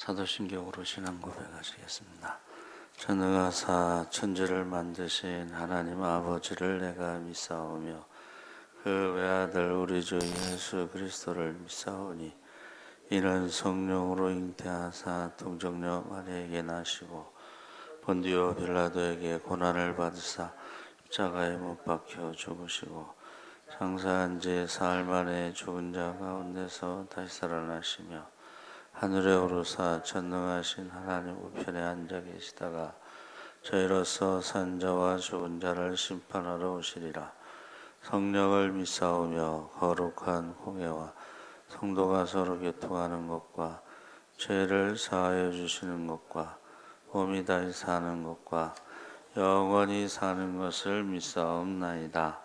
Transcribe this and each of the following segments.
사도신경으로 신앙 고백하시겠습니다. 전능하사 천지를 만드신 하나님 아버지를 내가 믿사오며 그 외아들 우리 주 예수 그리스도를 믿사오니 이는 성령으로 잉태하사 동정녀 마리아에게 나시고 본디오 빌라도에게 고난을 받으사 십자가에 못 박혀 죽으시고 장사한 지 사흘 만에 죽은 자 가운데서 다시 살아나시며 하늘에 오르사 전능하신 하나님 우편에 앉아 계시다가 저희로서 산 자와 죽은 자를 심판하러 오시리라. 성령을 믿사오며 거룩한 공예와 성도가 서로 교통하는 것과 죄를 사하여 주시는 것과 몸이 다시 사는 것과 영원히 사는 것을 믿사옵나이다.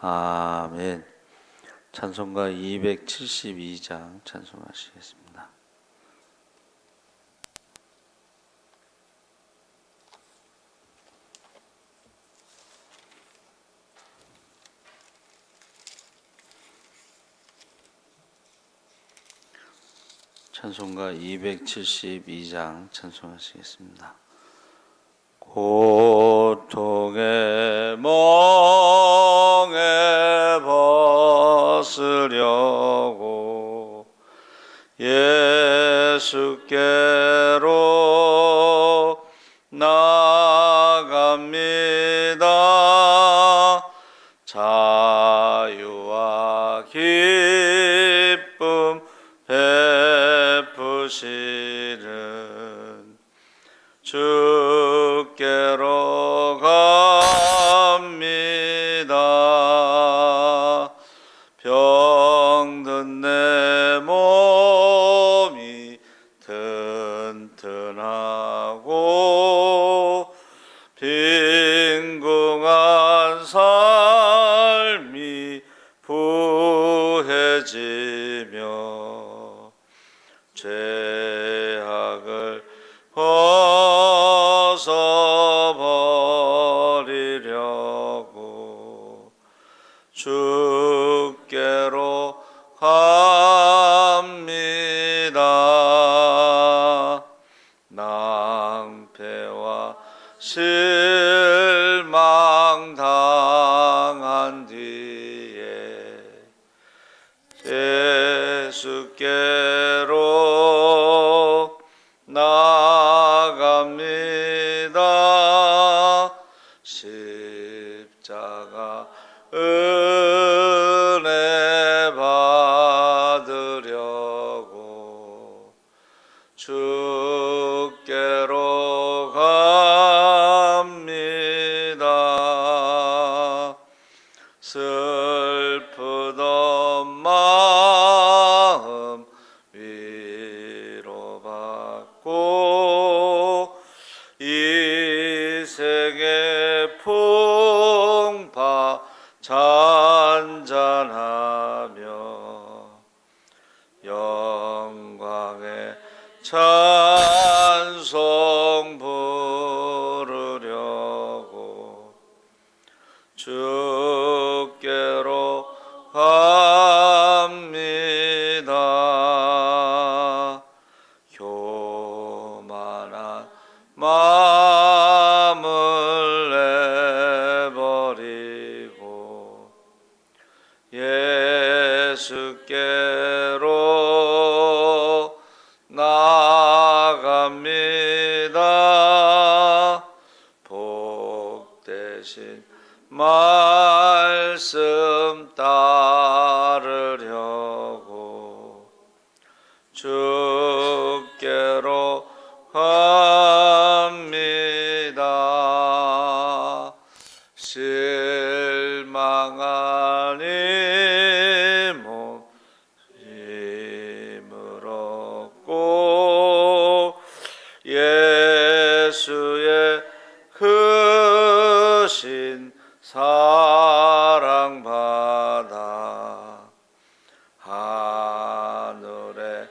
아멘. 찬송가 272장 찬송하시겠습니다. 찬송가 272장 찬송하시겠습니다. 고통의 멍에 벗으려고 예수께로 나아갑니다. 자유와 기쁨 베푸시는 주께로 갑니다. 병든 내 몸이 튼튼하고 빈궁한 삶이 부해지며 죄악을 벗어버리려고 주께로 갑니다. 낭패와 실망 당한 뒤에 예수께로 나아갑니다. 십자가 은혜 받으려고 주께로 갑니다. 슬프던 마음 위로받고 이 세계 풍파 잔잔하며 영광의 찬송 부르려고 주께로 갑니다. 교만한 마음을 내버리고 예수께로 나아갑니다. 복되신 말씀 따르려고 주께로 갑니다. 실망한 이 몸 힘을 얻고 예수의 크신 사랑받아 하늘의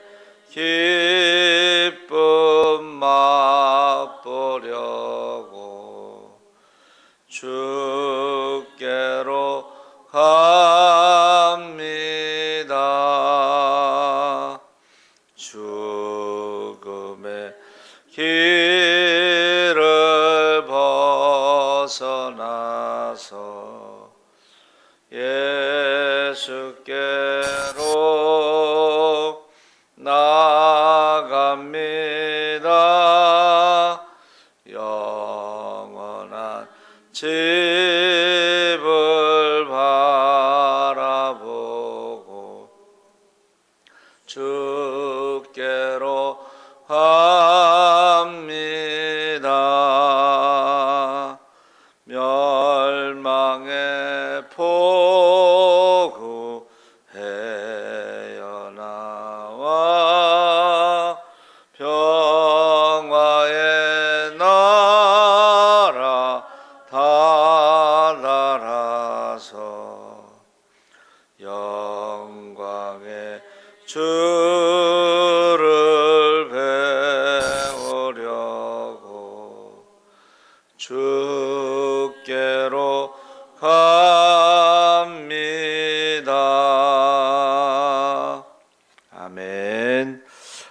기쁨 맛보려고 주께로 갑니다. 죽음의 벗어나서 예수께로 나갑니다. 영원한 집을 바라보고 주께로 갑니다. 멸망의 포구 헤어나와 평화의 나라 다다라서 영광의 주를 배우려고 주께로 갑니다. 아멘.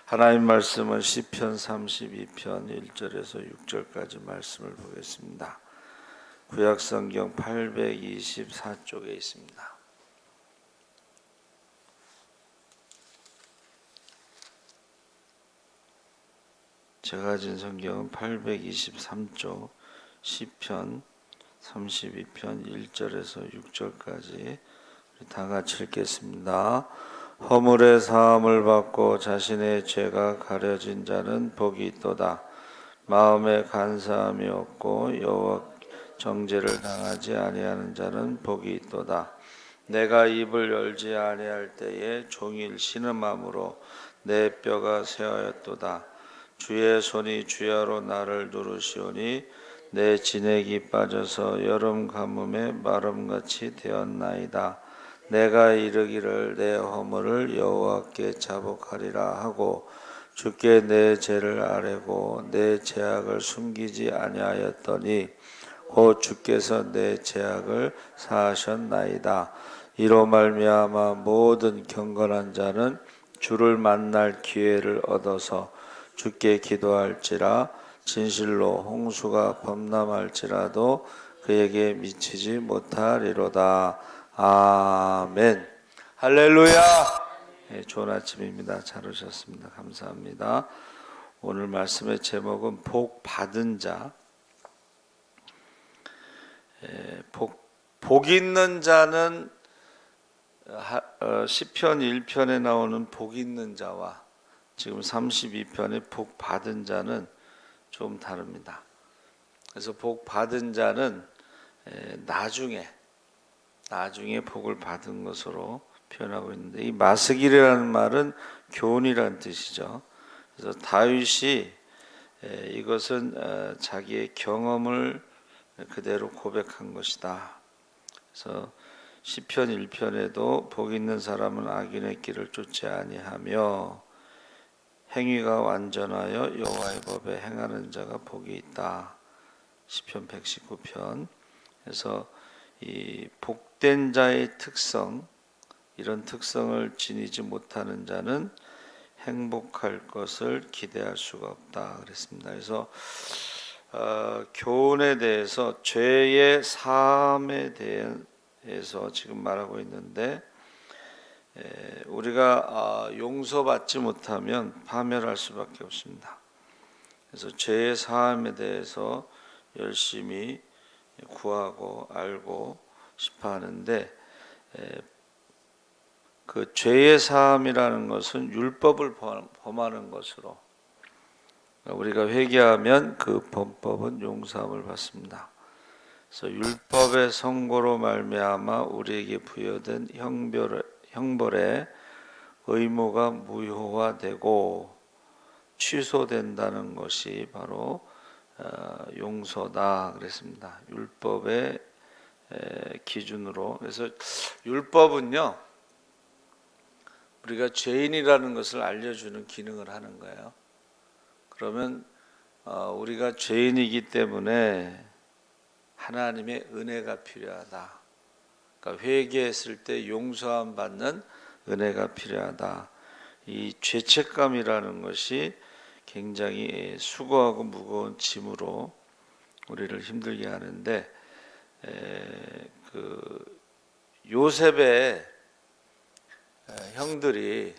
하나님 말씀은 시편 32편 1절에서 6절까지 말씀을 보겠습니다. 구약성경 824쪽에 있습니다. 제가 가진 성경은 823쪽 시편 32편 1절에서 6절까지 다 같이 읽겠습니다. 허물의 사함을 받고 자신의 죄가 가려진 자는 복이 있도다. 마음에 간사함이 없고 여호와 정죄를 당하지 아니하는 자는 복이 있도다. 내가 입을 열지 아니할 때에 종일 신음함으로 내 뼈가 쇠하였도다. 주의 손이 주야로 나를 누르시오니 내 진액이 빠져서 여름 가뭄에 마름같이 되었나이다. 내가 이르기를 내 허물을 여호와께 자복하리라 하고 주께 내 죄를 아뢰고 내 죄악을 숨기지 아니하였더니 곧 주께서 내 죄악을 사하셨나이다. 이로 말미암아 모든 경건한 자는 주를 만날 기회를 얻어서 주께 기도할지라. 진실로 홍수가 범람할지라도 그에게 미치지 못하리로다. 아멘. 할렐루야. 네, 좋은 아침입니다. 잘 오셨습니다. 감사합니다. 오늘 말씀의 제목은 복 받은 자. 복 있는 자는 시편 1편에 나오는 복 있는 자와 지금 32편의 복 받은 자는 좀 다릅니다. 그래서 복 받은 자는 나중에 복을 받은 것으로 표현하고 있는데, 이 마스길이라는 말은 교훈이라는 뜻이죠. 그래서 다윗이 이것은 자기의 경험을 그대로 고백한 것이다. 그래서 시편 1편에도 복 있는 사람은 악인의 길을 쫓지 아니하며 행위가 완전하여 여호와의 법에 행하는 자가 복이 있다. 시편 119편. 그래서 이 복된 자의 특성, 이런 특성을 지니지 못하는 자는 행복할 것을 기대할 수가 없다 그랬습니다. 그래서 교훈에 대해서 죄의 사함에 대해서 지금 말하고 있는데, 우리가 용서받지 못하면 파멸할 수밖에 없습니다. 그래서 죄의 사함에 대해서 열심히 구하고 알고 싶어 하는데, 그 죄의 사함이라는 것은 율법을 범하는 것으로, 우리가 회개하면 그 범법은 용서함을 받습니다. 그래서 율법의 선고로 말미암아 우리에게 부여된 형벌의 의무가 무효화되고 취소된다는 것이 바로 용서다 그랬습니다. 율법의 기준으로. 그래서 율법은요, 우리가 죄인이라는 것을 알려주는 기능을 하는 거예요. 그러면 우리가 죄인이기 때문에 하나님의 은혜가 필요하다. 그러니까 회개했을 때 용서함 받는 은혜가 필요하다. 이 죄책감이라는 것이 굉장히 수고하고 무거운 짐으로 우리를 힘들게 하는데 그 요셉의 형들이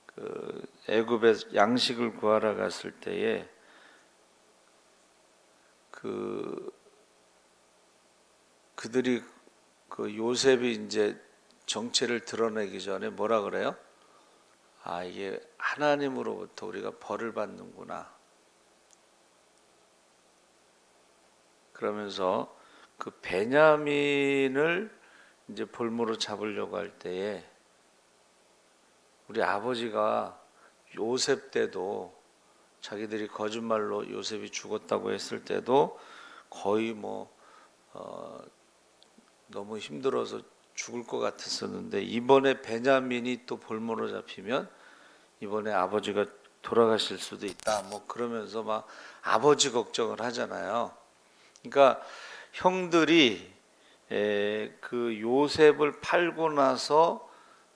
그 애굽에 양식을 구하러 갔을 때에 그들이 그 요셉이 이제 정체를 드러내기 전에 뭐라 그래요? 아, 이게 하나님으로부터 우리가 벌을 받는구나. 그러면서 그 베냐민을 이제 볼모로 잡으려고 할 때에 우리 아버지가 요셉 때도 자기들이 거짓말로 요셉이 죽었다고 했을 때도 거의 너무 힘들어서 죽을 것 같았었는데 이번에 베냐민이 또 볼모로 잡히면 이번에 아버지가 돌아가실 수도 있다. 그러면서 막 아버지 걱정을 하잖아요. 그러니까 형들이 그 요셉을 팔고 나서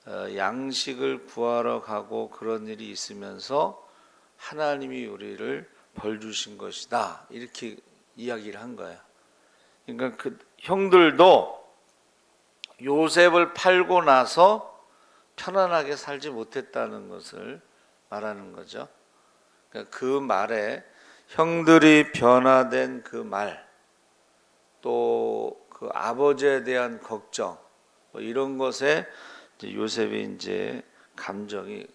양식을 구하러 가고 그런 일이 있으면서 하나님이 우리를 벌 주신 것이다. 이렇게 이야기를 한 거예요. 그러니까 그 형들도 요셉을 팔고 나서 편안하게 살지 못했다는 것을 말하는 거죠. 그러니까 그 말에 형들이 변화된 그 말, 또 그 아버지에 대한 걱정, 이런 것에 이제 요셉이 이제 감정이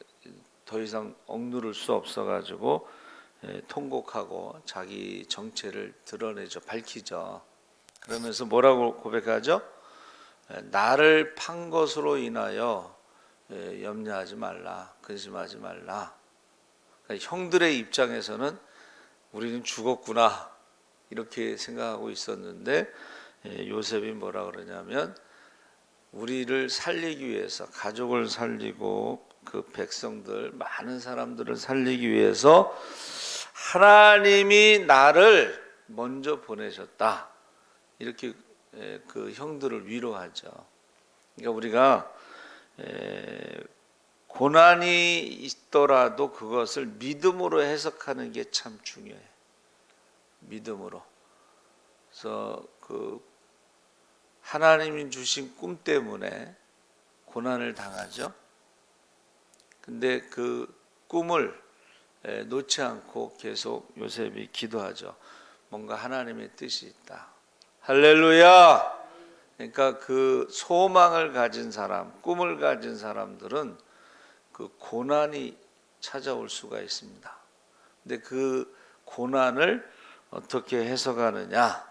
더 이상 억누를 수 없어가지고 통곡하고 자기 정체를 드러내죠, 밝히죠. 그러면서 뭐라고 고백하죠? 나를 판 것으로 인하여 염려하지 말라, 근심하지 말라. 그러니까 형들의 입장에서는 우리는 죽었구나 이렇게 생각하고 있었는데 요셉이 뭐라 그러냐면 우리를 살리기 위해서, 가족을 살리고 그 백성들 많은 사람들을 살리기 위해서 하나님이 나를 먼저 보내셨다. 이렇게 그 형들을 위로하죠. 그러니까 우리가 고난이 있더라도 그것을 믿음으로 해석하는 게 참 중요해요. 믿음으로. 그래서 그 하나님이 주신 꿈 때문에 고난을 당하죠. 근데 그 꿈을 놓지 않고 계속 요셉이 기도하죠. 뭔가 하나님의 뜻이 있다. 할렐루야. 그러니까 그 소망을 가진 사람, 꿈을 가진 사람들은 그 고난이 찾아올 수가 있습니다. 근데 그 고난을 어떻게 해석하느냐,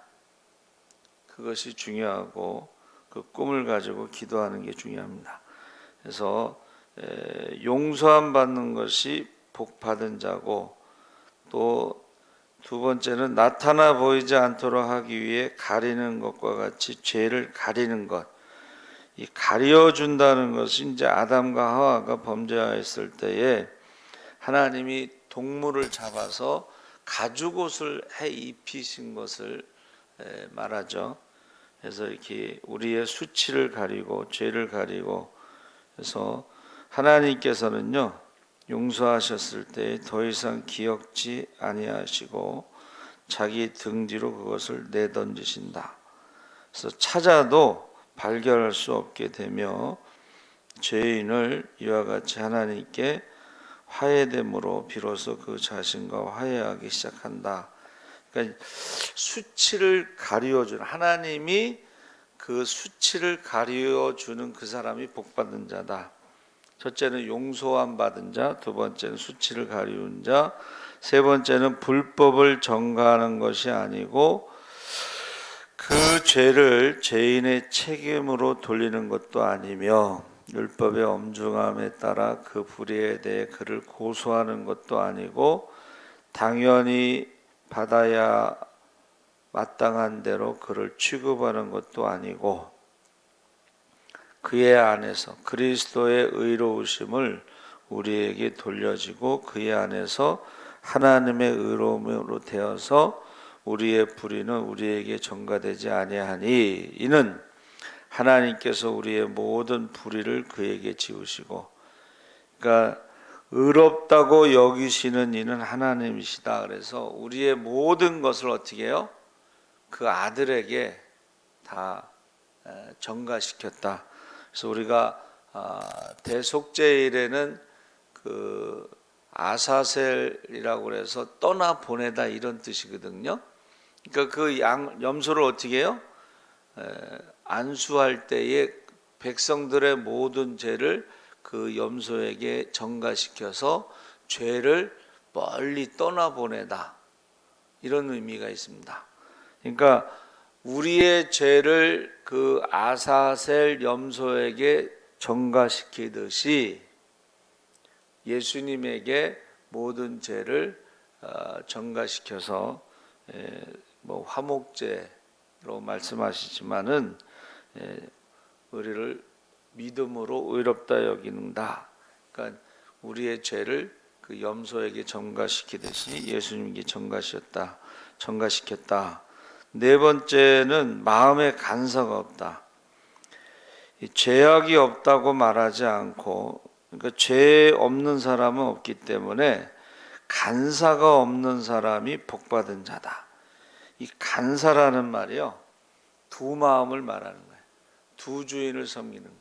그것이 중요하고 그 꿈을 가지고 기도하는 게 중요합니다. 그래서 용서함 받는 것이 복 받은 자고, 또 두 번째는 나타나 보이지 않도록 하기 위해 가리는 것과 같이 죄를 가리는 것. 이 가려준다는 것이 이제 아담과 하와가 범죄하였을 때에 하나님이 동물을 잡아서 가죽옷을 해 입히신 것을 말하죠. 그래서 이렇게 우리의 수치를 가리고 죄를 가리고, 그래서 하나님께서는요 용서하셨을 때 더 이상 기억지 아니하시고 자기 등 뒤로 그것을 내던지신다. 그래서 찾아도 발견할 수 없게 되며 죄인을 이와 같이 하나님께 화해됨으로 비로소 그 자신과 화해하기 시작한다. 그러니까 수치를 가리워주는, 하나님이 그 수치를 가리워주는 그 사람이 복받은 자다. 첫째는 용서함 받은 자, 두 번째는 수치를 가리운 자, 세 번째는 불법을 전가하는 것이 아니고 그 죄를 죄인의 책임으로 돌리는 것도 아니며 율법의 엄중함에 따라 그 불의에 대해 그를 고소하는 것도 아니고 당연히 받아야 마땅한 대로 그를 취급하는 것도 아니고 그의 안에서 그리스도의 의로우심을 우리에게 돌려지고 그의 안에서 하나님의 의로움으로 되어서 우리의 불의는 우리에게 전가되지 아니하니 이는 하나님께서 우리의 모든 불의를 그에게 지우시고, 그러니까 의롭다고 여기시는 이는 하나님이시다. 그래서 우리의 모든 것을 어떻게 해요? 그 아들에게 다 전가시켰다. 그래서 우리가 대속죄일에는 그 아사셀이라고 그래서 떠나 보내다 이런 뜻이거든요. 그러니까 그 염소를 어떻게 해요? 안수할 때에 백성들의 모든 죄를 그 염소에게 전가시켜서 죄를 멀리 떠나보내다 이런 의미가 있습니다. 그러니까 우리의 죄를 그 아사셀 염소에게 전가시키듯이 예수님에게 모든 죄를 전가시켜서 뭐 화목제로 말씀하시지만은 우리를 믿음으로 의롭다 여기는다. 그러니까 우리의 죄를 그 염소에게 전가시키듯이 예수님께 전가시켰다. 네 번째는 마음에 간사가 없다. 죄악이 없다고 말하지 않고, 그러니까 죄 없는 사람은 없기 때문에 간사가 없는 사람이 복받은 자다. 이 간사라는 말이요, 두 마음을 말하는 거예요. 두 주인을 섬기는 거예요.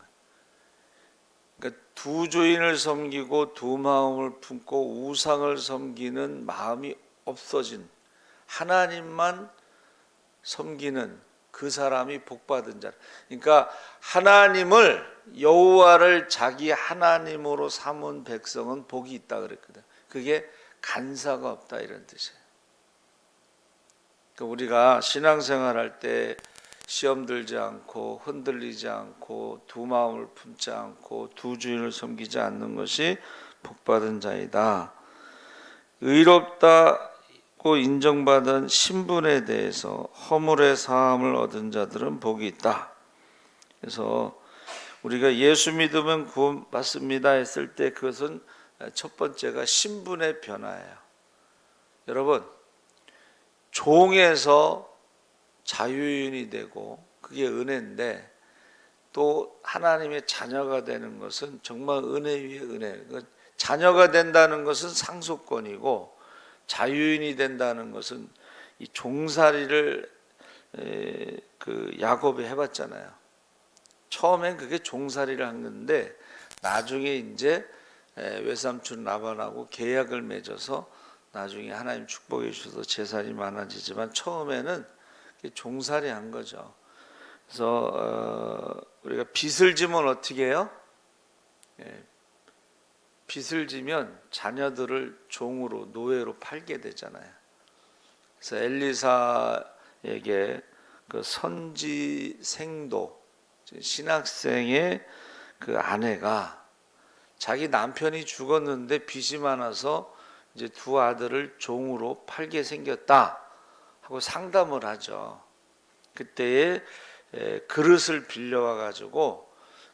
그러니까 두 주인을 섬기고 두 마음을 품고 우상을 섬기는 마음이 없어진, 하나님만 섬기는 그 사람이 복받은 자라. 그러니까 하나님을, 여호와를 자기 하나님으로 삼은 백성은 복이 있다 그랬거든. 그게 간사가 없다 이런 뜻이에요. 그러니까 우리가 신앙생활할 때 시험 들지 않고 흔들리지 않고 두 마음을 품지 않고 두 주인을 섬기지 않는 것이 복받은 자이다. 의롭다고 인정받은 신분에 대해서 허물의 사함을 얻은 자들은 복이 있다. 그래서 우리가 예수 믿으면 구원받습니다 했을 때 그것은 첫 번째가 신분의 변화예요. 여러분, 종에서 자유인이 되고 그게 은혜인데, 또 하나님의 자녀가 되는 것은 정말 은혜 위에 은혜. 자녀가 된다는 것은 상속권이고, 자유인이 된다는 것은 이 종살이를 그 야곱이 해봤잖아요. 처음엔 그게 종살이를 한 건데 나중에 이제 외삼촌 라반하고 계약을 맺어서 나중에 하나님 축복해 주셔서 재산이 많아지지만 처음에는 종살이 한 거죠. 그래서 우리가 빚을 지면 어떻게 해요? 빚을 지면 자녀들을 종으로, 노예로 팔게 되잖아요. 그래서 엘리사에게 그 선지생도, 신학생의 그 아내가 자기 남편이 죽었는데 빚이 많아서 이제 두 아들을 종으로 팔게 생겼다 하고 상담을 하죠. 그때에 그릇을 빌려와 가지고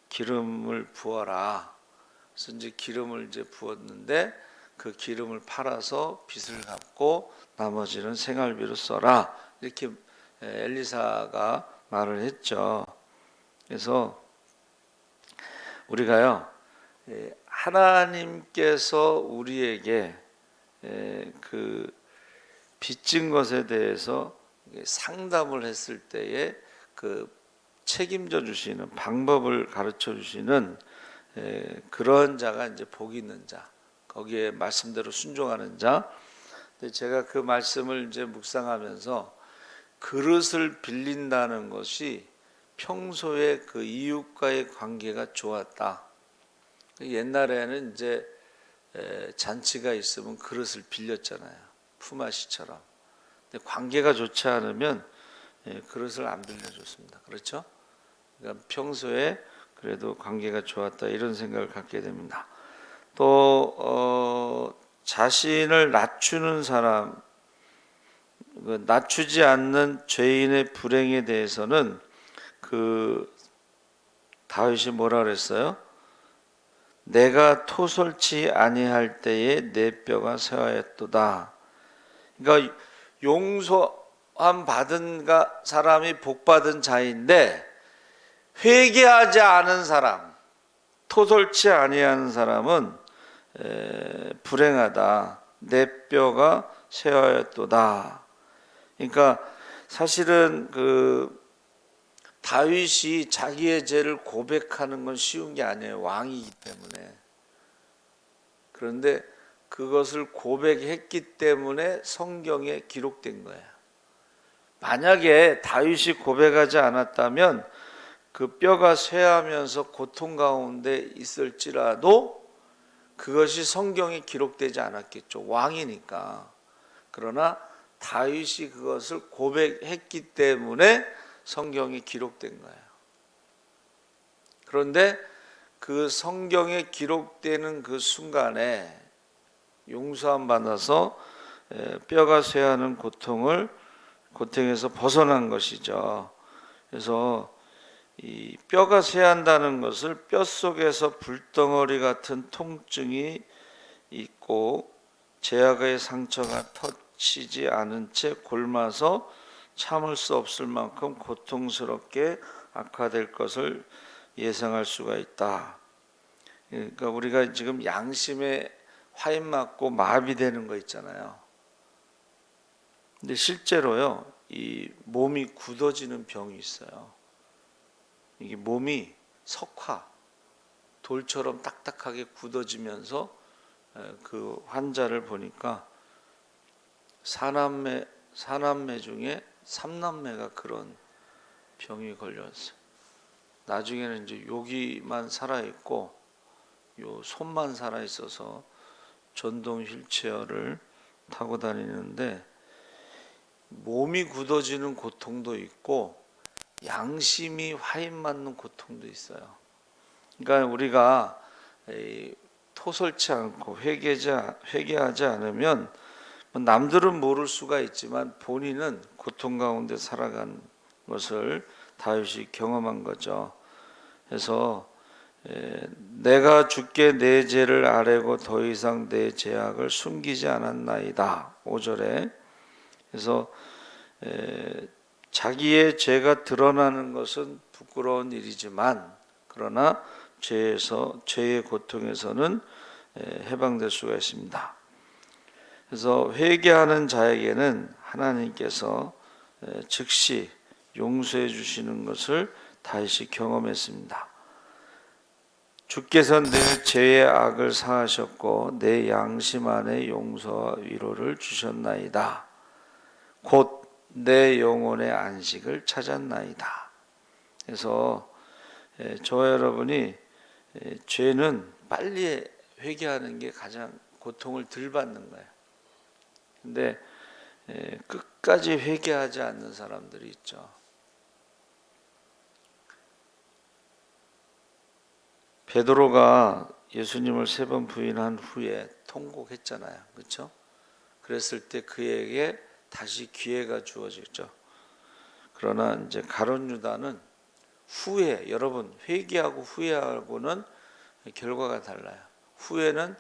기름을 부어라. 그래서 이제 기름을 이제 부었는데 그 기름을 팔아서 빚을 갚고 나머지는 생활비로 써라. 이렇게 엘리사가 말을 했죠. 그래서 우리가요, 하나님께서 우리에게 그 빚진 것에 대해서 상담을 했을 때에 그 책임져 주시는 방법을 가르쳐 주시는 그런 자가 이제 복이 있는 자, 거기에 말씀대로 순종하는 자. 근데 제가 그 말씀을 이제 묵상하면서 그릇을 빌린다는 것이 평소에 그 이웃과의 관계가 좋았다. 옛날에는 이제 잔치가 있으면 그릇을 빌렸잖아요. 품앗이처럼. 근데 관계가 좋지 않으면 그릇을 안 빌려줬습니다. 그렇죠? 그러니까 평소에 그래도 관계가 좋았다 이런 생각을 갖게 됩니다. 또 자신을 낮추는 사람, 낮추지 않는 죄인의 불행에 대해서는 그 다윗이 뭐라 그랬어요? 내가 토설치 아니할 때에 내 뼈가 쇠하였도다. 그러니까 용서함 받은 사람이 복 받은 자인데 회개하지 않은 사람, 토설치 아니하는 사람은 불행하다. 내 뼈가 쇠하였도다. 그러니까 사실은 다윗이 자기의 죄를 고백하는 건 쉬운 게 아니에요. 왕이기 때문에. 그런데 그것을 고백했기 때문에 성경에 기록된 거예요. 만약에 다윗이 고백하지 않았다면 그 뼈가 쇠하면서 고통 가운데 있을지라도 그것이 성경에 기록되지 않았겠죠. 왕이니까. 그러나 다윗이 그것을 고백했기 때문에 성경에 기록된 거예요. 그런데 그 성경에 기록되는 그 순간에 용서함 받아서 뼈가 쇠하는 고통에서 벗어난 것이죠. 그래서 이 뼈가 쇠한다는 것을 뼛속에서 불덩어리 같은 통증이 있고 제약의 상처가 터지지 않은 채 골마서 참을 수 없을 만큼 고통스럽게 악화될 것을 예상할 수가 있다. 그러니까 우리가 지금 양심에 화인 맞고 마비되는 거 있잖아요. 근데 실제로요, 이 몸이 굳어지는 병이 있어요. 이게 몸이 석화, 돌처럼 딱딱하게 굳어지면서 그 환자를 보니까 사남매 중에 3남매가 그런 병이 걸렸어요. 나중에는 이제 여기만 살아있고 요 손만 살아있어서 전동 휠체어를 타고 다니는데 몸이 굳어지는 고통도 있고 양심이 화인 맞는 고통도 있어요. 그러니까 우리가 토설치 않고 회개하지 않으면 남들은 모를 수가 있지만 본인은 고통 가운데 살아간 것을 다윗이 경험한 거죠. 그래서 내가 주께 내 죄를 아뢰고 더 이상 내 죄악을 숨기지 않았나이다. 5절에 그래서 자기의 죄가 드러나는 것은 부끄러운 일이지만 그러나 죄의 고통에서는 해방될 수가 있습니다. 그래서 회개하는 자에게는 하나님께서 즉시 용서해 주시는 것을 다윗이 경험했습니다. 주께서 내 죄의 악을 사하셨고 내 양심 안에 용서와 위로를 주셨나이다. 곧 내 영혼의 안식을 찾았나이다. 그래서 저와 여러분이 죄는 빨리 회개하는 게 가장 고통을 덜 받는 거예요. 근데 끝까지 회개하지 않는 사람들이 있죠. 베드로가 예수님을 3번 부인한 후에 통곡했잖아요. 그렇죠? 그랬을 때 그에게 다시 기회가 주어지죠. 그러나 이제 가룟 유다는 후회, 여러분 회개하고 후회하고는 결과가 달라요. 후회는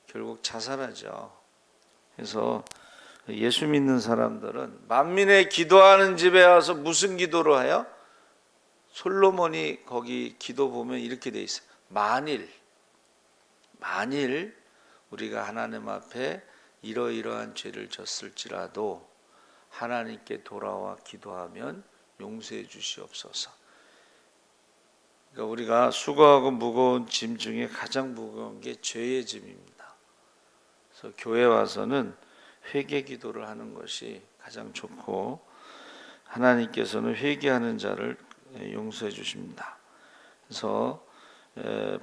결국 자살하죠. 그래서 예수 믿는 사람들은 만민의 기도하는 집에 와서 무슨 기도를 해요? 솔로몬이 거기 기도 보면 이렇게 돼 있어요. 만일 우리가 하나님 앞에 이러이러한 죄를 졌을지라도 하나님께 돌아와 기도하면 용서해 주시옵소서. 그러니까 우리가 수고하고 무거운 짐 중에 가장 무거운 게 죄의 짐입니다. 그래서 교회 와서는 회개 기도를 하는 것이 가장 좋고 하나님께서는 회개하는 자를 용서해 주십니다. 그래서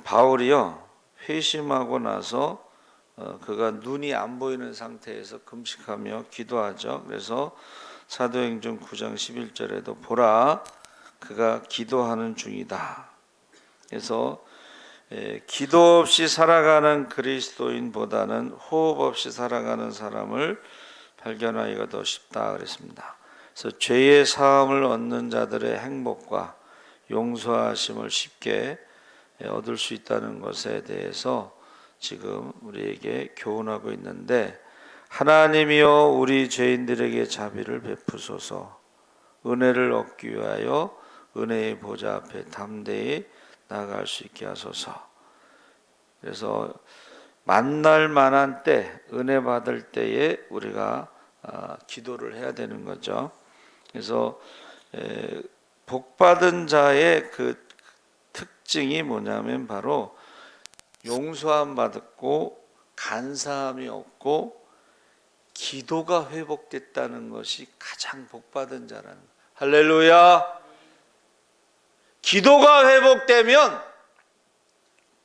바울이요 회심하고 나서 그가 눈이 안 보이는 상태에서 금식하며 기도하죠. 그래서 사도행전 9장 11절에도 보라 그가 기도하는 중이다. 그래서 기도 없이 살아가는 그리스도인보다는 호흡 없이 살아가는 사람을 발견하기가 더 쉽다 그랬습니다. 그래서 죄의 사함을 얻는 자들의 행복과 용서하심을 쉽게 얻을 수 있다는 것에 대해서 지금 우리에게 교훈하고 있는데 하나님이여 우리 죄인들에게 자비를 베푸소서 은혜를 얻기 위하여 은혜의 보좌 앞에 담대히 나아갈 수 있게 하소서. 그래서 만날 만한 때, 은혜 받을 때에 우리가 기도를 해야 되는 거죠. 그래서 복 받은 자의 그 특징이 뭐냐면 바로 용서함 받았고 간사함이 없고 기도가 회복됐다는 것이 가장 복 받은 자라는 거예요. 할렐루야. 기도가 회복되면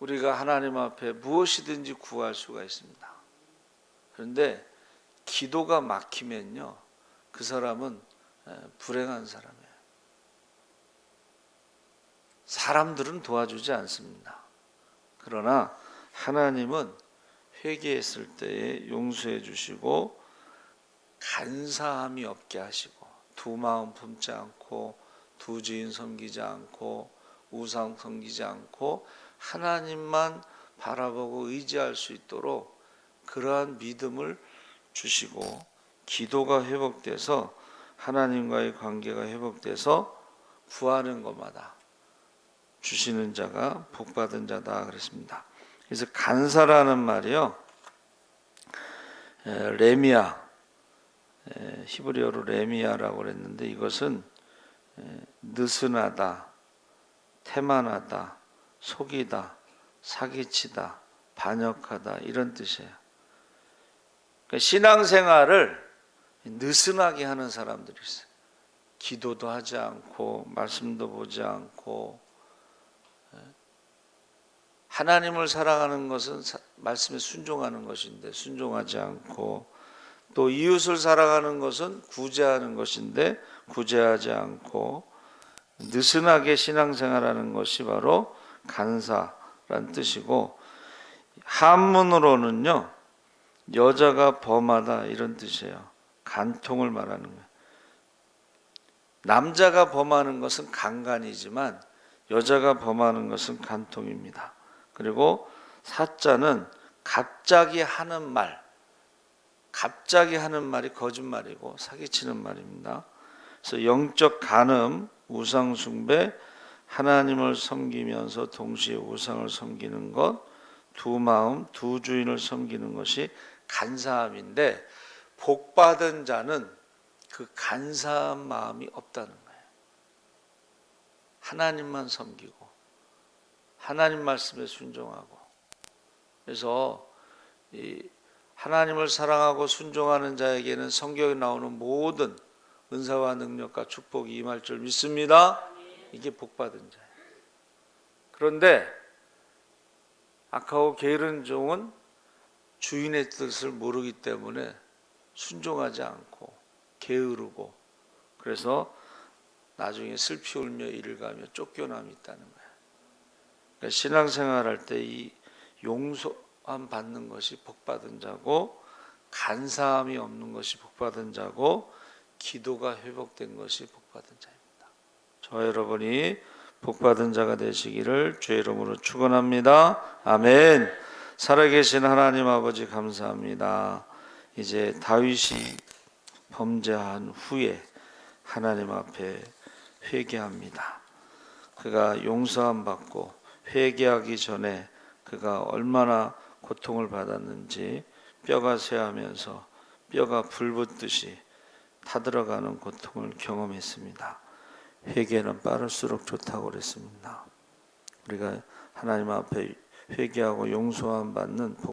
우리가 하나님 앞에 무엇이든지 구할 수가 있습니다. 그런데 기도가 막히면요, 그 사람은 불행한 사람이에요. 사람들은 도와주지 않습니다. 그러나 하나님은 회개했을 때에 용서해 주시고 간사함이 없게 하시고 두 마음 품지 않고 두 주인 섬기지 않고 우상 섬기지 않고 하나님만 바라보고 의지할 수 있도록 그러한 믿음을 주시고 기도가 회복돼서 하나님과의 관계가 회복돼서 구하는 것마다 주시는 자가 복받은 자다 그랬습니다. 그래서 간사라는 말이요, 레미야, 히브리어로 레미야라고 그랬는데 이것은 느슨하다, 태만하다, 속이다, 사기치다, 반역하다 이런 뜻이에요. 그러니까 신앙생활을 느슨하게 하는 사람들이 있어요. 기도도 하지 않고 말씀도 보지 않고. 하나님을 사랑하는 것은 말씀에 순종하는 것인데 순종하지 않고, 또 이웃을 사랑하는 것은 구제하는 것인데 구제하지 않고, 느슨하게 신앙생활하는 것이 바로 간사란 뜻이고, 한문으로는요 여자가 범하다 이런 뜻이에요. 간통을 말하는 거예요. 남자가 범하는 것은 간간이지만 여자가 범하는 것은 간통입니다. 그리고 사자는 갑자기 하는 말, 갑자기 하는 말이 거짓말이고 사기치는 말입니다. 그래서 영적 간음, 우상 숭배, 하나님을 섬기면서 동시에 우상을 섬기는 것, 두 마음, 두 주인을 섬기는 것이 간사함인데, 복받은 자는 그 간사한 마음이 없다는 거예요. 하나님만 섬기고 하나님 말씀에 순종하고. 그래서 이 하나님을 사랑하고 순종하는 자에게는 성경에 나오는 모든 은사와 능력과 축복이 임할 줄 믿습니다. 이게 복받은 자예요. 그런데 악하고 게으른 종은 주인의 뜻을 모르기 때문에 순종하지 않고 게으르고, 그래서 나중에 슬피 울며 이를 가며 쫓겨남이 있다는 거예요. 그러니까 신앙생활할 때 이 용서함 받는 것이 복받은 자고, 간사함이 없는 것이 복받은 자고, 기도가 회복된 것이 복받은 자입니다. 저와 여러분이 복받은 자가 되시기를 주의 이름으로 축원합니다. 아멘. 살아계신 하나님 아버지 감사합니다. 이제 다윗이 범죄한 후에 하나님 앞에 회개합니다. 그가 용서함 받고 회개하기 전에 그가 얼마나 고통을 받았는지 뼈가 쇠하면서 뼈가 불붙듯이 타들어가는 고통을 경험했습니다. 회개는 빠를수록 좋다고 그랬습니다. 우리가 하나님 앞에 회개하고 용서함 받는